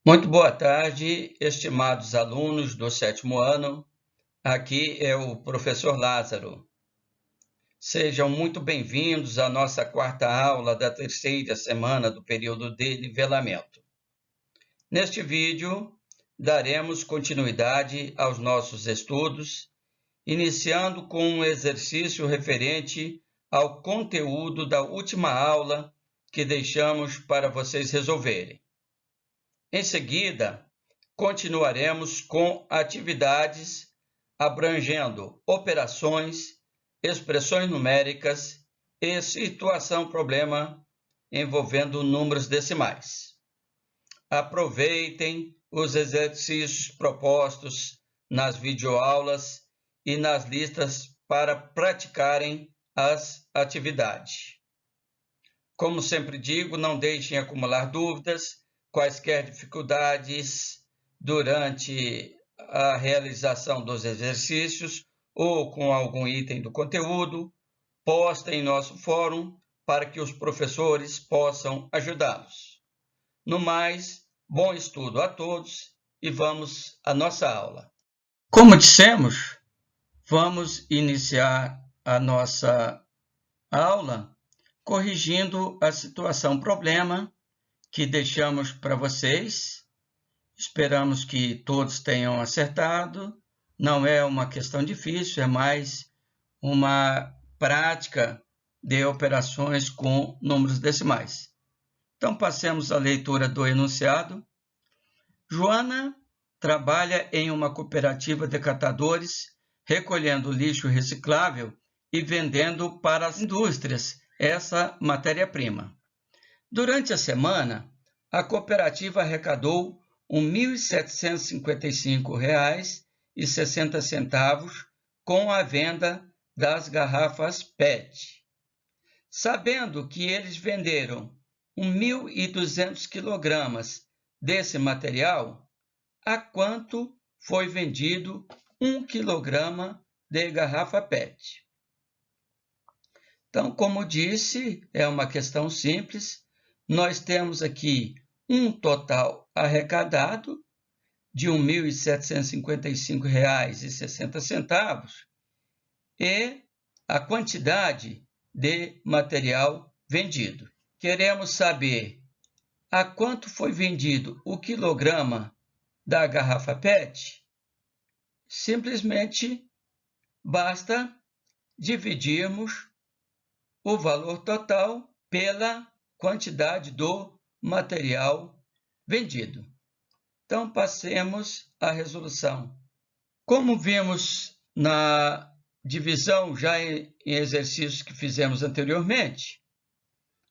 Muito boa tarde, estimados alunos do 7º ano. Aqui é o professor Lázaro. Sejam muito bem-vindos à nossa 4ª aula da 3ª semana do período de nivelamento. Neste vídeo, daremos continuidade aos nossos estudos, iniciando com um exercício referente ao conteúdo da última aula que deixamos para vocês resolverem. Em seguida, continuaremos com atividades abrangendo operações, expressões numéricas e situação-problema envolvendo números decimais. Aproveitem os exercícios propostos nas videoaulas e nas listas para praticarem as atividades. Como sempre digo, não deixem acumular dúvidas, quaisquer dificuldades durante a realização dos exercícios ou com algum item do conteúdo, postem em nosso fórum para que os professores possam ajudá-los. No mais, bom estudo a todos e vamos à nossa aula. Como dissemos, vamos iniciar a nossa aula corrigindo a situação-problema que deixamos para vocês. Esperamos que todos tenham acertado. Não é uma questão difícil, é mais uma prática de operações com números decimais. Então, passemos à leitura do enunciado. Joana trabalha em uma cooperativa de catadores, recolhendo lixo reciclável e vendendo para as indústrias essa matéria-prima. Durante a semana, a cooperativa arrecadou R$ 1.755,60 com a venda das garrafas PET. Sabendo que eles venderam 1.200 kg desse material, a quanto foi vendido 1 kg de garrafa PET? Então, como disse, é uma questão simples. Nós temos aqui um total arrecadado de R$ 1.755,60 e a quantidade de material vendido. Queremos saber a quanto foi vendido o quilograma da garrafa PET? Simplesmente basta dividirmos o valor total pela quantidade do material vendido. Então, passemos à resolução. Como vimos na divisão, já em exercícios que fizemos anteriormente,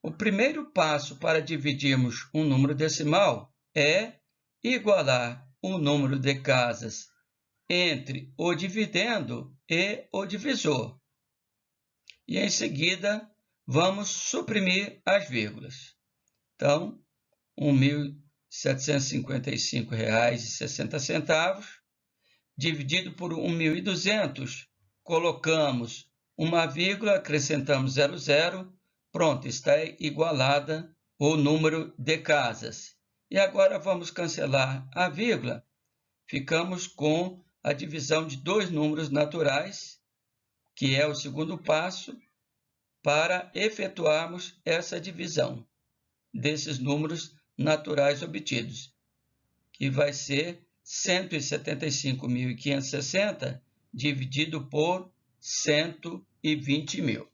o primeiro passo para dividirmos um número decimal é igualar o número de casas entre o dividendo e o divisor. E, em seguida, vamos suprimir as vírgulas. Então, R$ 1.755,60 dividido por 1.200, colocamos uma vírgula, acrescentamos 00, pronto, está igualada o número de casas. E agora vamos cancelar a vírgula, ficamos com a divisão de dois números naturais, que é o segundo passo, para efetuarmos essa divisão desses números naturais obtidos, que vai ser 175.560 dividido por 120.000.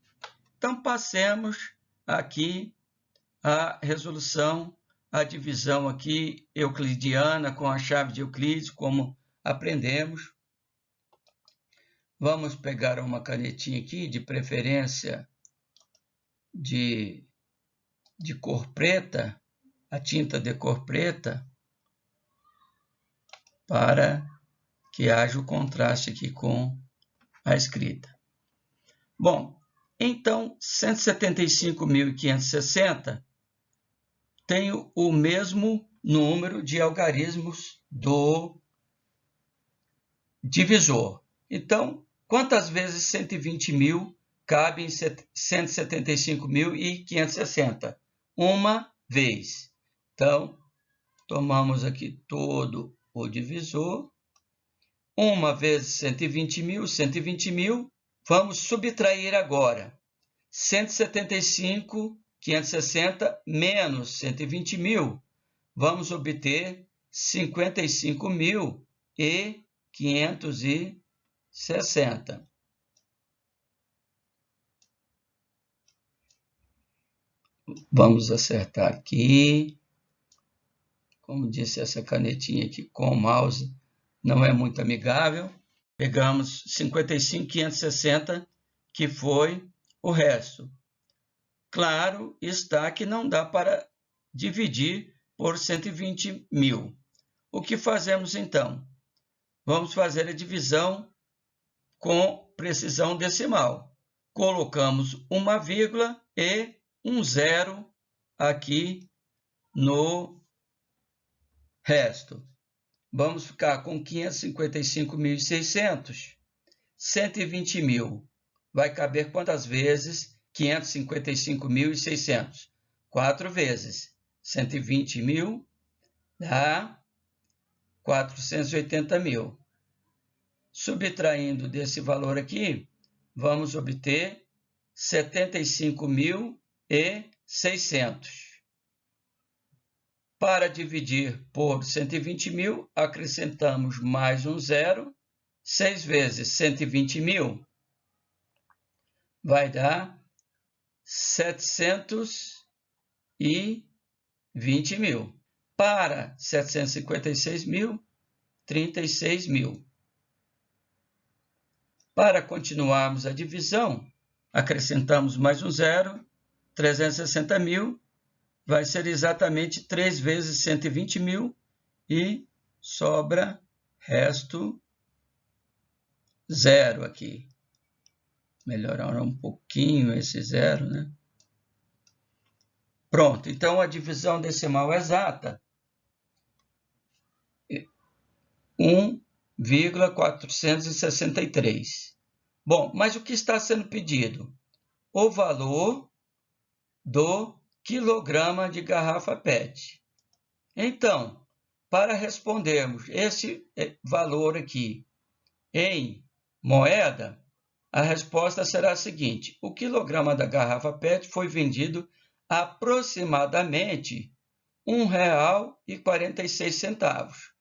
Então, passemos aqui a resolução, a divisão aqui euclidiana com a chave de Euclides, como aprendemos. Vamos pegar uma canetinha aqui, de preferência de cor preta, a tinta de cor preta, para que haja o contraste aqui com a escrita. Bom, então, 175.560 tem o mesmo número de algarismos do divisor. Então, quantas vezes 120.000 cabe em 175.560? Uma vez. Então, tomamos aqui todo o divisor. 1 vezes 120.000, vamos subtrair agora. 175.560 menos 120.000, vamos obter 55.560. Vamos acertar aqui. Como disse, essa canetinha aqui com o mouse não é muito amigável. Pegamos 55.560, que foi o resto. Claro está que não dá para dividir por 120.000. O que fazemos então? Vamos fazer a divisão com precisão decimal. Colocamos uma vírgula e um zero aqui no resto. Vamos ficar com 555.600. 120.000 vai caber quantas vezes 555.600? 4 vezes. 120.000 dá 480.000. Subtraindo desse valor aqui, vamos obter 75.600. Para dividir por 120.000, acrescentamos mais um zero. 6 vezes 120.000 vai dar 720.000. Para 756.000, 36.000. Para continuarmos a divisão, acrescentamos mais um zero. 360.000 vai ser exatamente 3 vezes 120.000 e sobra resto zero aqui. Melhorar um pouquinho esse zero, né? Pronto, então a divisão decimal exata 1,463. Bom, mas o que está sendo pedido? O valor do quilograma de garrafa PET. Então, para respondermos esse valor aqui em moeda, a resposta será a seguinte: o quilograma da garrafa PET foi vendido aproximadamente R$ 1,46,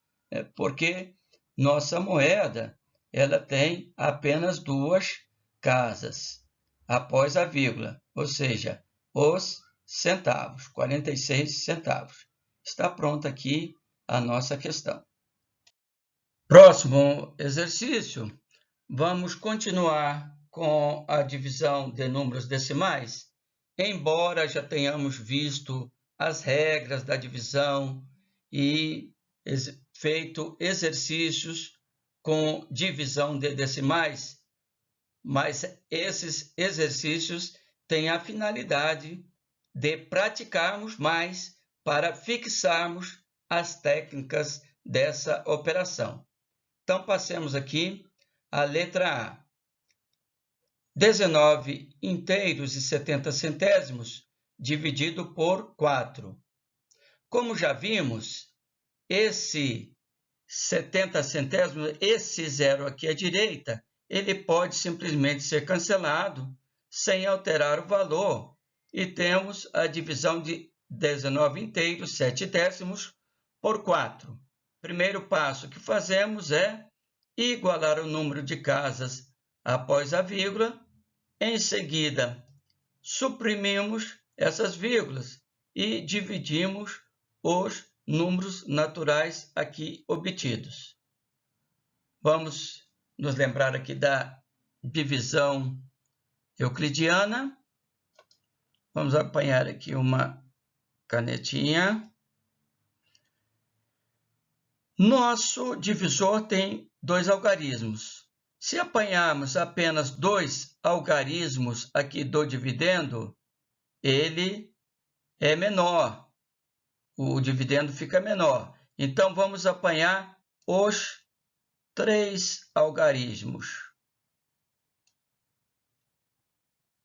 porque nossa moeda ela tem apenas 2 casas após a vírgula, ou seja, os centavos, 46 centavos. Está pronta aqui a nossa questão. Próximo exercício, vamos continuar com a divisão de números decimais, embora já tenhamos visto as regras da divisão e feito exercícios com divisão de decimais, mas esses exercícios têm a finalidade de praticarmos mais para fixarmos as técnicas dessa operação. Então, passemos aqui a letra A. 19 inteiros e 70 centésimos dividido por 4. Como já vimos, esse 70 centésimos, esse zero aqui à direita, ele pode simplesmente ser cancelado sem alterar o valor. E temos a divisão de 19 inteiros, 7 décimos, por 4. Primeiro passo que fazemos é igualar o número de casas após a vírgula. Em seguida, suprimimos essas vírgulas e dividimos os números naturais aqui obtidos. Vamos nos lembrar aqui da divisão euclidiana. Vamos apanhar aqui uma canetinha. Nosso divisor tem 2 algarismos. Se apanharmos apenas 2 algarismos aqui do dividendo, ele é menor. O dividendo fica menor. Então, vamos apanhar os 3 algarismos.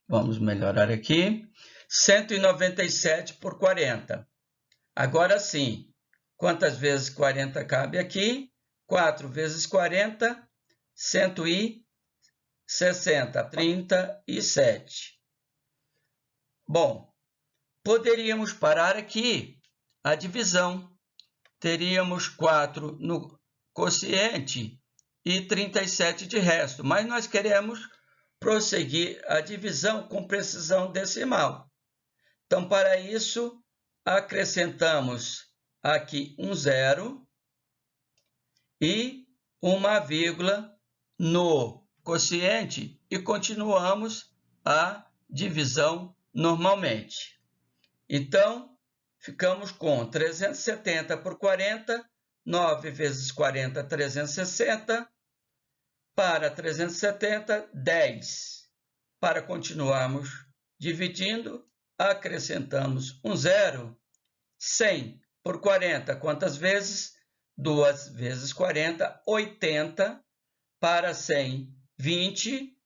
Vamos melhorar aqui. 197 por 40. Agora sim, Quantas vezes 40 cabe aqui? 4 vezes 40, 160, 37. Bom, poderíamos parar aqui a divisão. Teríamos 4 no quociente e 37 de resto, mas nós queremos prosseguir a divisão com precisão decimal. Então, para isso, acrescentamos aqui um zero e uma vírgula no quociente e continuamos a divisão normalmente. Então, ficamos com 370 por 40, 9 vezes 40, 360. Para 370, 10. Para continuarmos dividindo, acrescentamos um zero. 100 por 40, quantas vezes? 2 vezes 40, 80. Para 100, 20.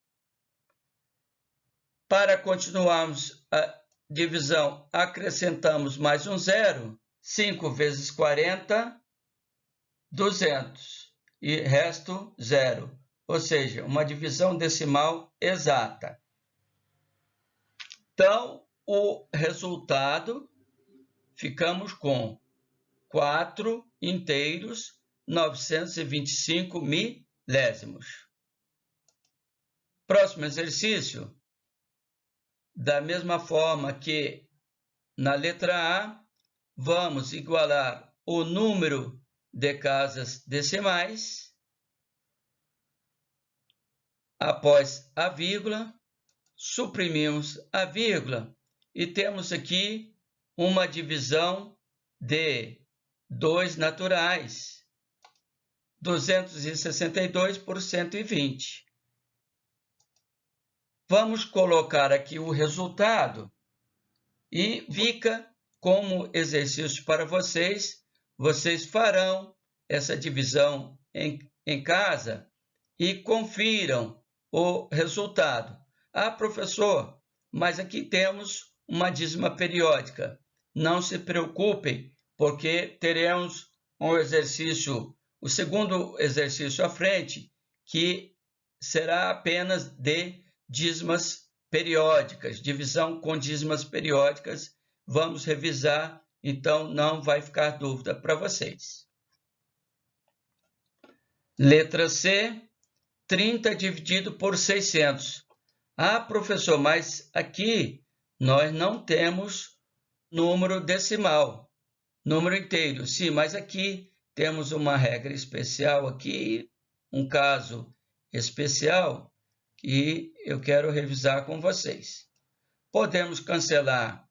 Para continuarmos a divisão, acrescentamos mais um zero. 5 vezes 40, 200. E resto, zero. Ou seja, uma divisão decimal exata. Então, o resultado, ficamos com 4 inteiros, 925 milésimos. Próximo exercício. Da mesma forma que na letra A, vamos igualar o número de casas decimais. Após a vírgula, suprimimos a vírgula e temos aqui uma divisão de 2 naturais, 262 por 120. Vamos colocar aqui o resultado e fica como exercício para vocês. Vocês farão essa divisão em casa e confiram o resultado. Ah, professor, mas aqui temos uma dízima periódica. Não se preocupem, porque teremos um exercício, o segundo exercício à frente, que será apenas de dízimas periódicas, divisão com dízimas periódicas. Vamos revisar, então não vai ficar dúvida para vocês. Letra C. 30 dividido por 600. Ah, professor, mas aqui nós não temos número decimal, número inteiro. Sim, mas aqui temos uma regra especial aqui, um caso especial que eu quero revisar com vocês. Podemos cancelar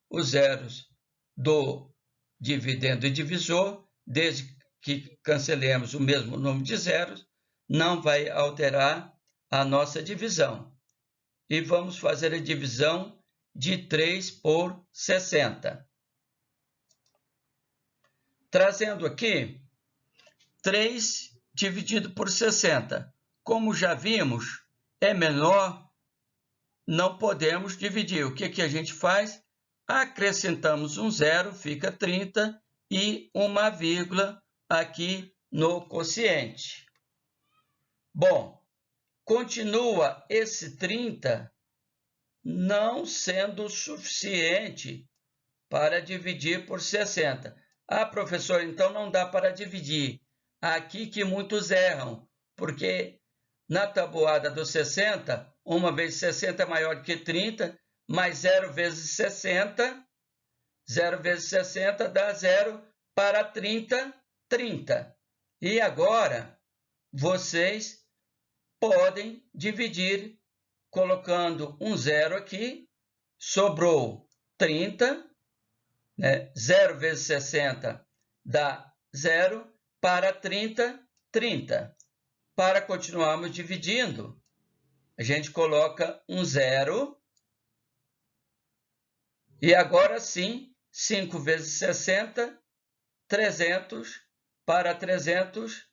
os zeros do dividendo e divisor, desde que cancelemos o mesmo número de zeros, não vai alterar a nossa divisão. E vamos fazer a divisão de 3 por 60. Trazendo aqui 3 dividido por 60. Como já vimos, é menor, não podemos dividir. O que a gente faz? Acrescentamos um zero, fica 30, e uma vírgula aqui no quociente. Bom, continua esse 30 não sendo suficiente para dividir por 60. Ah, professor, então não dá para dividir. Aqui que muitos erram, porque na tabuada dos 60, 1 vezes 60 é maior que 30, mas 0 vezes 60, 0 vezes 60 dá 0 para 30, 30. E agora, vocês podem dividir colocando um zero aqui, sobrou 30, né? 0 vezes 60 dá 0, para 30, 30. Para continuarmos dividindo, a gente coloca um zero, e agora sim, 5 vezes 60, 300, para 300,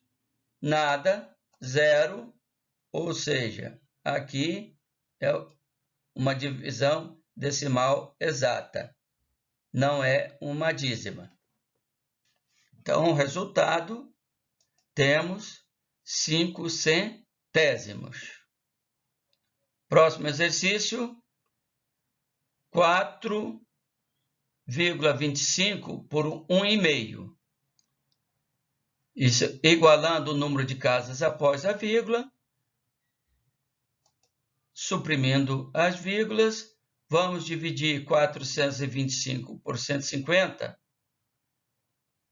nada, zero. Ou seja, aqui é uma divisão decimal exata, não é uma dízima. Então, o resultado, temos 5 centésimos. Próximo exercício, 4,25 por 1,5. Isso igualando o número de casas após a vírgula, suprimindo as vírgulas, vamos dividir 425 por 150,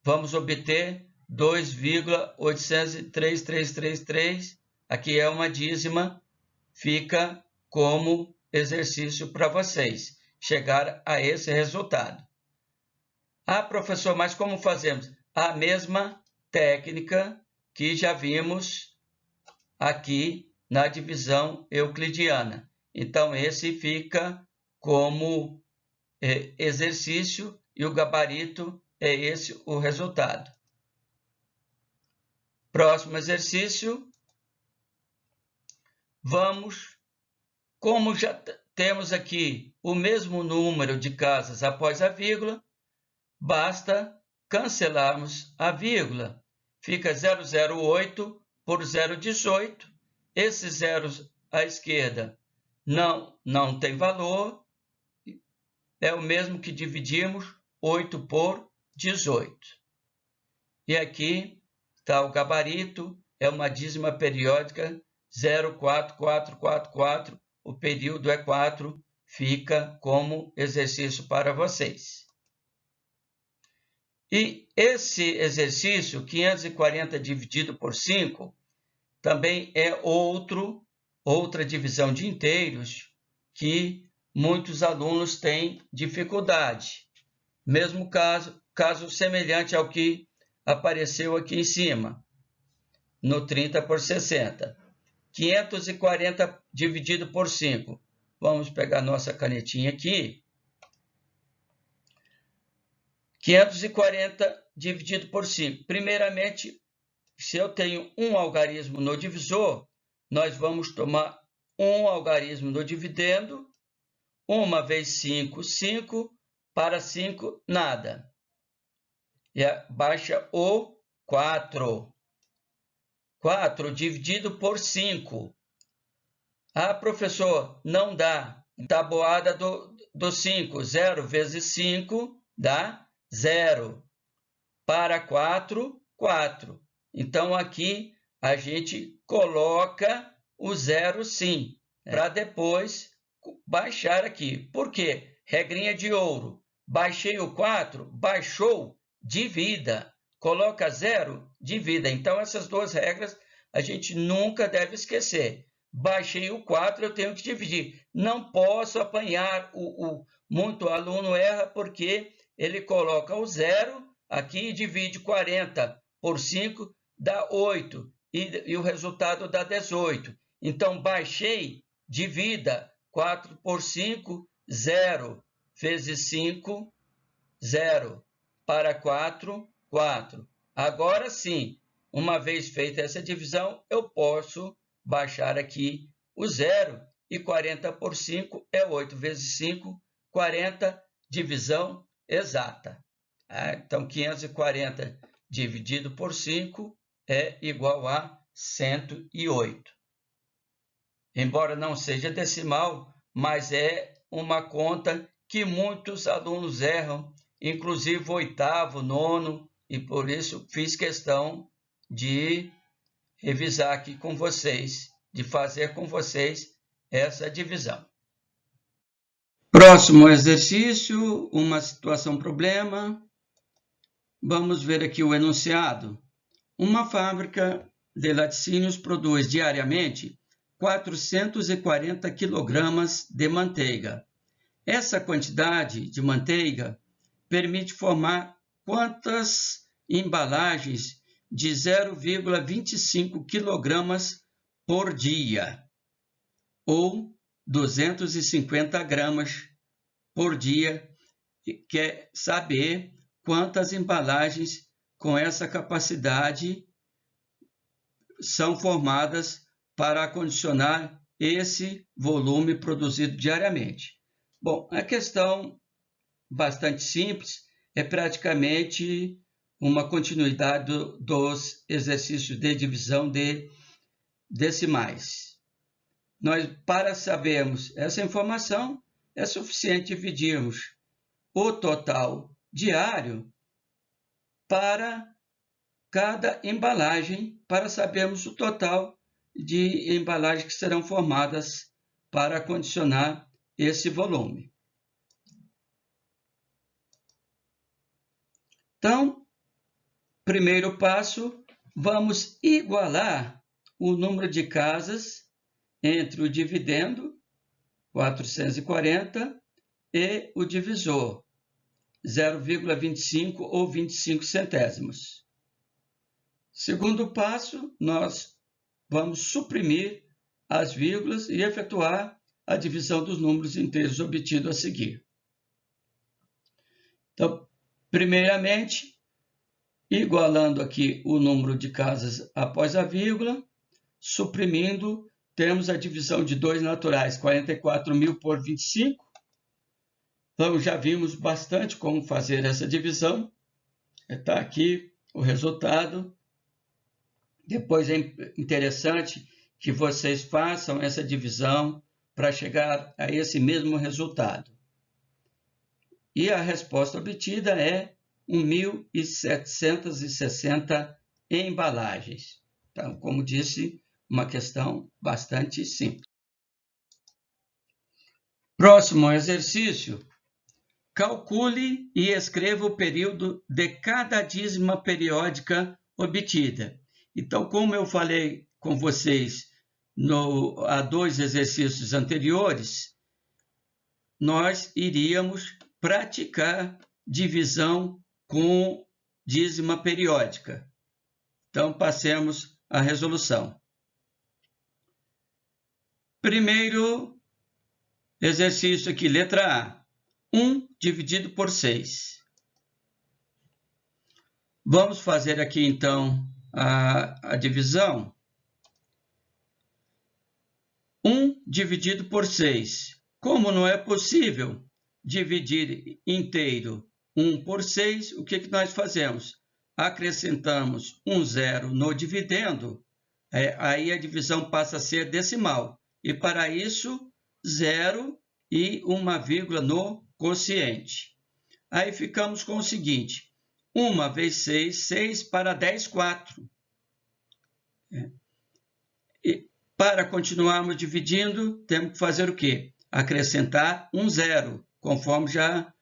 vamos obter 2,803,333, aqui é uma dízima, fica como exercício para vocês chegar a esse resultado. Ah, professor, mas como fazemos? A mesma técnica que já vimos aqui na divisão euclidiana. Então, esse fica como exercício e o gabarito é esse o resultado. Próximo exercício. Vamos, como já temos aqui o mesmo número de casas após a vírgula, basta cancelarmos a vírgula. Fica 008 por 0,18. Esses zeros à esquerda não tem valor. É o mesmo que dividimos 8 por 18. E aqui está o gabarito, é uma dízima periódica 04444, o período é 4, fica como exercício para vocês. E esse exercício, 540 dividido por 5, também é outra divisão de inteiros que muitos alunos têm dificuldade. Mesmo caso semelhante ao que apareceu aqui em cima, no 30 por 60. 540 dividido por 5. Vamos pegar nossa canetinha aqui. 540 dividido por 5. Primeiramente, se eu tenho um algarismo no divisor, nós vamos tomar um algarismo no dividendo. 1 vezes 5, 5. Para 5, nada. E baixa o 4. 4 dividido por 5. Ah, professor, não dá. Tabuada do 5. 0 vezes 5 dá 0. Para 4, 4. Então, aqui a gente coloca o 0 sim, para depois baixar aqui. Por quê? Regrinha de ouro. Baixei o 4, baixou, divida. Coloca 0, divida. Então, essas duas regras a gente nunca deve esquecer. Baixei o 4, eu tenho que dividir. Não posso apanhar. Muito aluno erra porque ele coloca o 0 aqui e divide 40 por 5, dá 8. E o resultado dá 18. Então, baixei, divida. 4 por 5, 0. Vezes 5, 0. Para 4, 4. Agora sim, uma vez feita essa divisão, eu posso baixar aqui o 0. E 40 por 5 é 8 vezes 5, 40, divisão exata. Então, 540 dividido por 5 é igual a 108. Embora não seja decimal, mas é uma conta que muitos alunos erram, inclusive o 8º, 9º, e por isso fiz questão de revisar aqui com vocês, de fazer com vocês essa divisão. Próximo exercício, uma situação problema. Vamos ver aqui o enunciado. Uma fábrica de laticínios produz diariamente 440 kg de manteiga. Essa quantidade de manteiga permite formar quantas embalagens de 0,25 kg por dia, ou 250 gramas por dia. Quer saber quantas embalagens com essa capacidade são formadas para acondicionar esse volume produzido diariamente. Bom, a questão bastante simples, é praticamente uma continuidade dos exercícios de divisão de decimais. Para sabermos essa informação, é suficiente dividirmos o total diário para cada embalagem, para sabermos o total de embalagens que serão formadas para condicionar esse volume. Então, primeiro passo, vamos igualar o número de casas entre o dividendo, 440, e o divisor, 0,25 ou 25 centésimos. Segundo passo, nós vamos suprimir as vírgulas e efetuar a divisão dos números inteiros obtido a seguir. Então, primeiramente, igualando aqui o número de casas após a vírgula, suprimindo, temos a divisão de 2 naturais, 44.000 por 25. Então, já vimos bastante como fazer essa divisão. Está aqui o resultado. Depois é interessante que vocês façam essa divisão para chegar a esse mesmo resultado. E a resposta obtida é 1.760 embalagens. Então, como disse, uma questão bastante simples. Próximo exercício. Calcule e escreva o período de cada dízima periódica obtida. Então, como eu falei com vocês há 2 exercícios anteriores, nós iríamos praticar divisão com dízima periódica. Então, passemos à resolução. Primeiro exercício aqui, letra A. 1 dividido por 6. Vamos fazer aqui, então, a divisão. 1 dividido por 6. Como não é possível dividir inteiro 1 por 6, o que nós fazemos? Acrescentamos um zero no dividendo, aí a divisão passa a ser decimal. E para isso, 0 e uma vírgula no quociente. Aí ficamos com o seguinte: 1 vezes 6, 6 para 10, 4. E para continuarmos dividindo, temos que fazer o quê? Acrescentar um zero, conforme já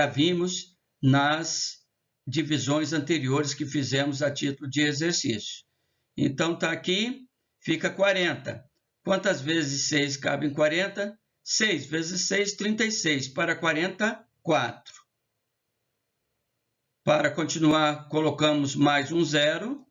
vimos nas divisões anteriores que fizemos a título de exercício. Então, está aqui, fica 40. Quantas vezes 6 cabe em 40? 6 vezes 6, 36. Para 44. Para continuar, colocamos mais um zero.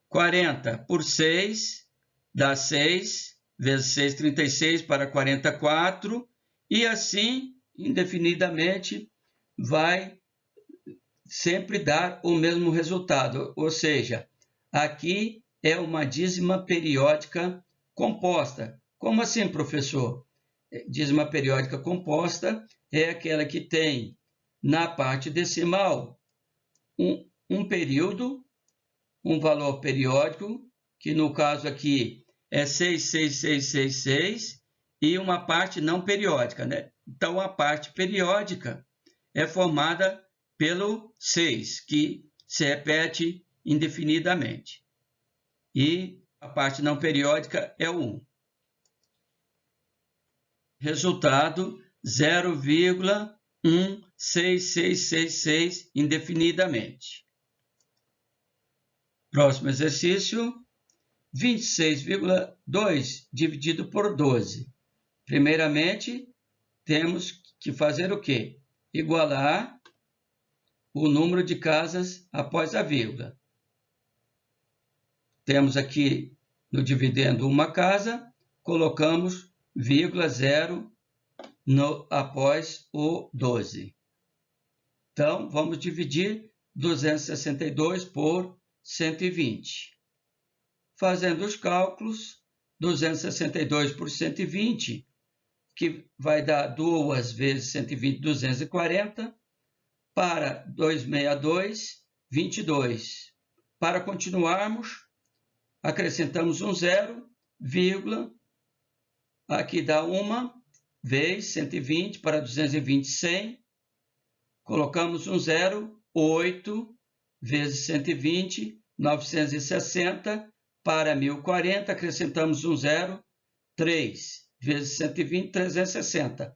40 por 6 dá 6. Vezes 6, 36. Para 44. E assim, indefinidamente, vai sempre dar o mesmo resultado. Ou seja, aqui é uma dízima periódica composta. Como assim, professor? Dízima periódica composta é aquela que tem na parte decimal um período, um valor periódico, que no caso aqui é 66666, e uma parte não periódica, né? Então, a parte periódica é formada pelo 6, que se repete indefinidamente. E a parte não periódica é o 1. Resultado, 0,16666 indefinidamente. Próximo exercício, 26,2 dividido por 12. Primeiramente, temos que fazer o quê? Igualar o número de casas após a vírgula. Temos aqui no dividendo uma casa, colocamos vírgula 0 após o 12. Então, vamos dividir 262 por 120. Fazendo os cálculos, 262 por 120, que vai dar 2 vezes 120, 240, para 262, 22. Para continuarmos, acrescentamos um zero, vírgula, aqui dá 1 vez 120 para 220, 100. Colocamos um zero, 8 vezes 120, 960 para 1040. Acrescentamos um zero, 3 vezes 120, 360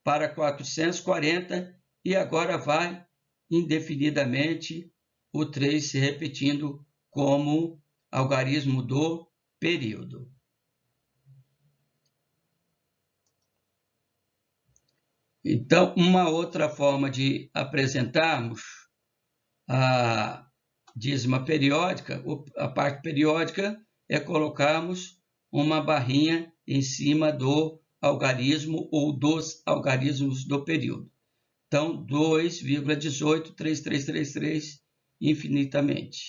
para 440. E agora vai indefinidamente o 3 se repetindo como algarismo do período. Então, uma outra forma de apresentarmos a dízima periódica, a parte periódica, é colocarmos uma barrinha em cima do algarismo ou dos algarismos do período. Então, 2,183333 infinitamente.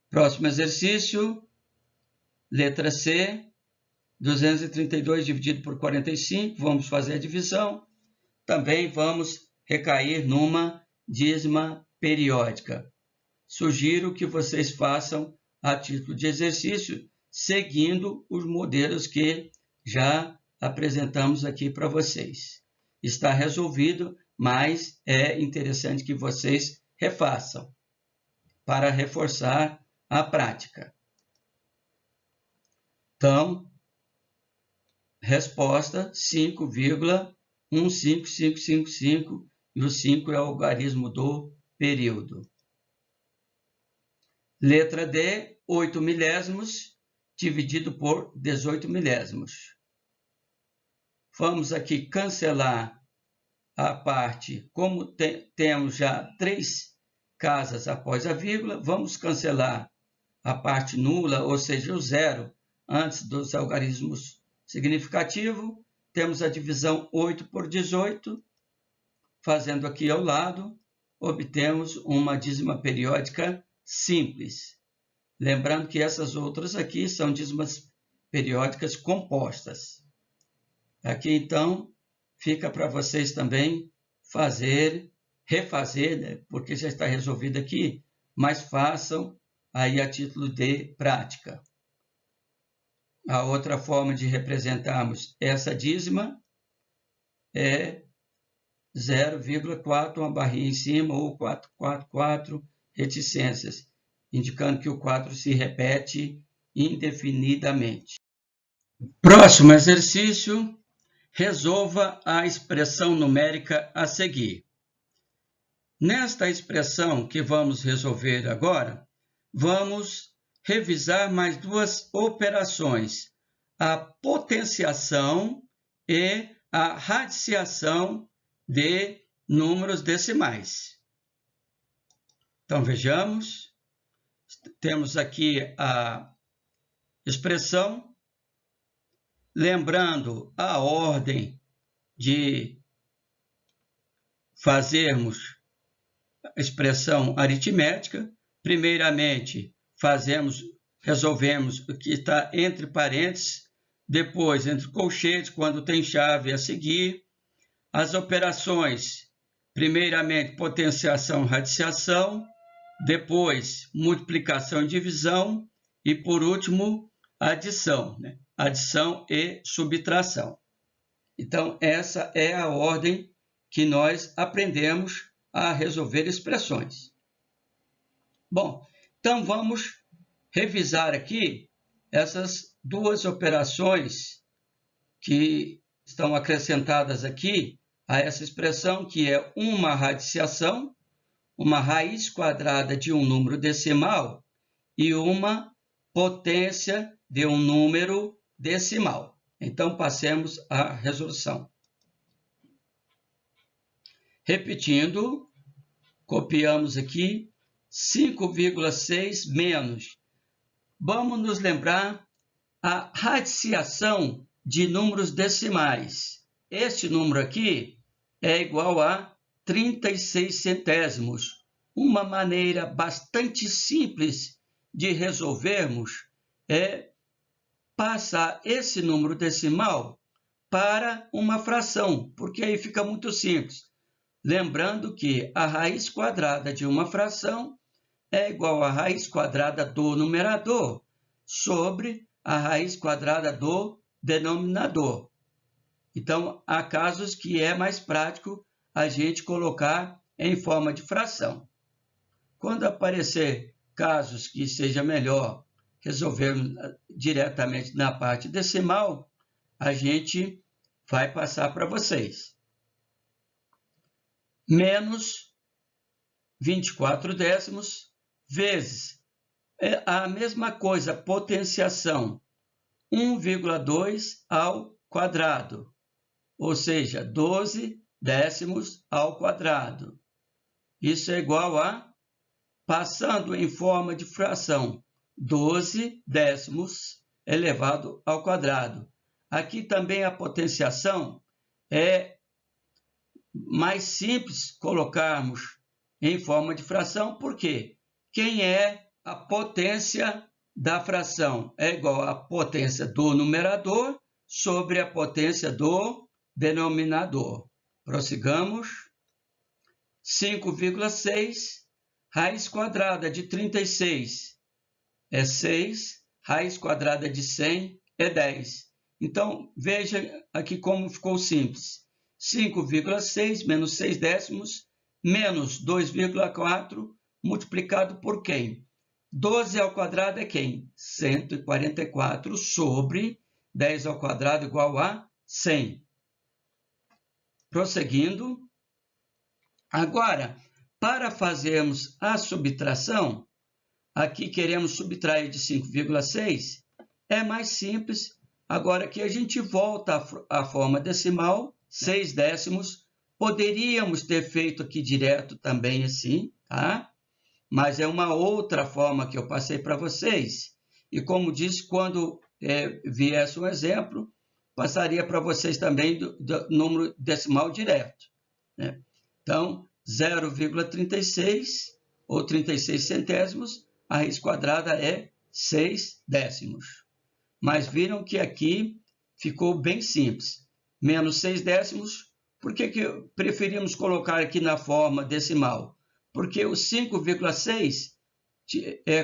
Próximo exercício, letra C, 232 dividido por 45, vamos fazer a divisão. Também vamos recair numa dízima periódica. Sugiro que vocês façam a título de exercício, seguindo os modelos que já apresentamos aqui para vocês. Está resolvido, mas é interessante que vocês refaçam para reforçar a prática. Então, resposta 5,15555 e o 5 é o algarismo do período. Letra D, 8 milésimos dividido por 18 milésimos. Vamos aqui cancelar a parte, como temos já 3 casas após a vírgula, vamos cancelar a parte nula, ou seja, o zero, antes dos algarismos significativos. Temos a divisão 8 por 18, fazendo aqui ao lado, obtemos uma dízima periódica simples. Lembrando que essas outras aqui são dízimas periódicas compostas. Aqui, então, fica para vocês também refazer, né? Porque já está resolvido aqui, mas façam aí a título de prática. A outra forma de representarmos essa dízima é 0,4, uma barrinha em cima, ou 444 reticências, indicando que o 4 se repete indefinidamente. Próximo exercício, resolva a expressão numérica a seguir. Nesta expressão que vamos resolver agora, vamos revisar mais 2 operações, a potenciação e a radiciação de números decimais. Então, vejamos. Temos aqui a expressão. Lembrando a ordem de fazermos a expressão aritmética. Primeiramente, resolvemos o que está entre parênteses, depois entre colchetes, quando tem chave a seguir. As operações, primeiramente potenciação, radiciação, depois multiplicação e divisão, e por último adição, né? Adição e subtração. Então, essa é a ordem que nós aprendemos a resolver expressões. Bom, então vamos revisar aqui essas 2 operações que estão acrescentadas aqui a essa expressão, que é uma radiciação, uma raiz quadrada de um número decimal e uma potência de um número decimal. Então, passemos à resolução. Repetindo, copiamos aqui 5,6 menos. Vamos nos lembrar a radiciação de números decimais. Este número aqui é igual a 36 centésimos. Uma maneira bastante simples de resolvermos é passar esse número decimal para uma fração, porque aí fica muito simples. Lembrando que a raiz quadrada de uma fração é igual à raiz quadrada do numerador sobre a raiz quadrada do denominador. Então, há casos que é mais prático a gente colocar em forma de fração. Quando aparecer casos que seja melhor resolvermos diretamente na parte decimal, a gente vai passar para vocês. Menos 24 décimos vezes a mesma coisa, potenciação, 1,2 ao quadrado, ou seja, 12 décimos ao quadrado. Isso é igual a, passando em forma de fração, 12 décimos elevado ao quadrado. Aqui também a potenciação é mais simples colocarmos em forma de fração, porque quem é a potência da fração? É igual à potência do numerador sobre a potência do denominador. Prossigamos. 5,6, raiz quadrada de 36 é 6, raiz quadrada de 100 é 10. Então, veja aqui como ficou simples. 5,6 menos 6 décimos menos 2,4 multiplicado por quem? 12 ao quadrado é quem? 144 sobre 10 ao quadrado igual a 100. Prosseguindo. Agora, para fazermos a subtração, aqui queremos subtrair de 5,6, é mais simples. Agora que a gente volta à forma decimal, 6 décimos, poderíamos ter feito aqui direto também assim, tá? Mas é uma outra forma que eu passei para vocês. E como disse, quando viesse um exemplo, passaria para vocês também do número decimal direto, né? Então, 0,36 ou 36 centésimos, a raiz quadrada é 6 décimos. Mas viram que aqui ficou bem simples. Menos 6 décimos, por que preferimos colocar aqui na forma decimal? Porque o 5,6,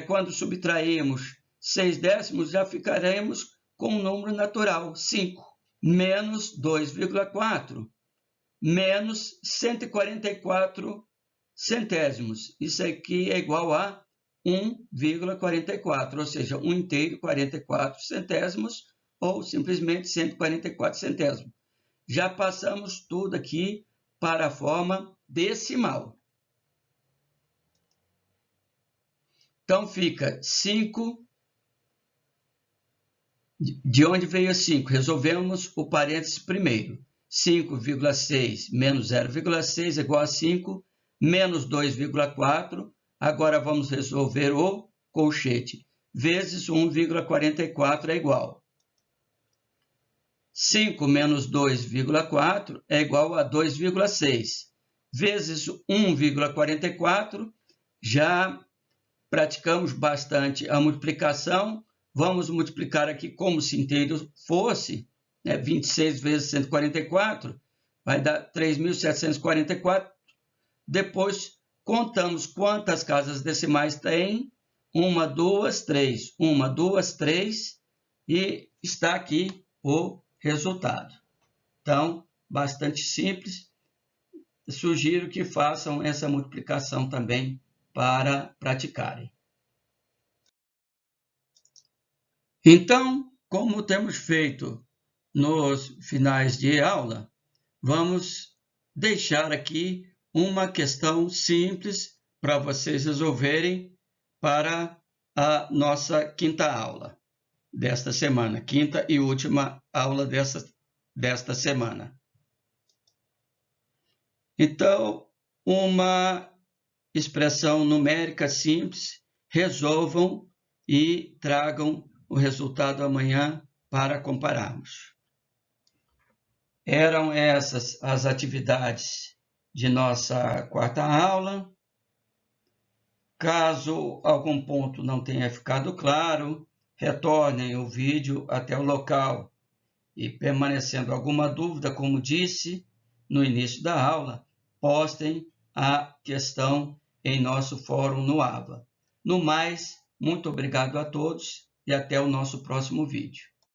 quando subtraímos 6 décimos, já ficaremos com um número natural, 5. Menos 2,4, menos 144 centésimos. Isso aqui é igual a 1,44, ou seja, 1 inteiro 44 centésimos, ou simplesmente 144 centésimos. Já passamos tudo aqui para a forma decimal. Então, fica 5. De onde veio 5? Resolvemos o parênteses primeiro. 5,6 menos 0,6 é igual a 5, menos 2,4. Agora vamos resolver o colchete. Vezes 1,44 é igual. 5 menos 2,4 é igual a 2,6. Vezes 1,44, já praticamos bastante a multiplicação. Vamos multiplicar aqui como se inteiro fosse, né? 26 vezes 144, vai dar 3.744. Depois, contamos quantas casas decimais tem. 1, 2, 3. 1, 2, 3. E está aqui o resultado. Então, bastante simples. Sugiro que façam essa multiplicação também para praticarem. Então, como temos feito nos finais de aula, vamos deixar aqui uma questão simples para vocês resolverem para a nossa quinta aula desta semana, quinta e última aula desta semana. Então, uma expressão numérica simples, resolvam e tragam o resultado amanhã para compararmos. Eram essas as atividades de nossa quarta aula. Caso algum ponto não tenha ficado claro, retornem o vídeo até o local. E permanecendo alguma dúvida, como disse no início da aula, postem a questão em nosso fórum no AVA. No mais, muito obrigado a todos e até o nosso próximo vídeo.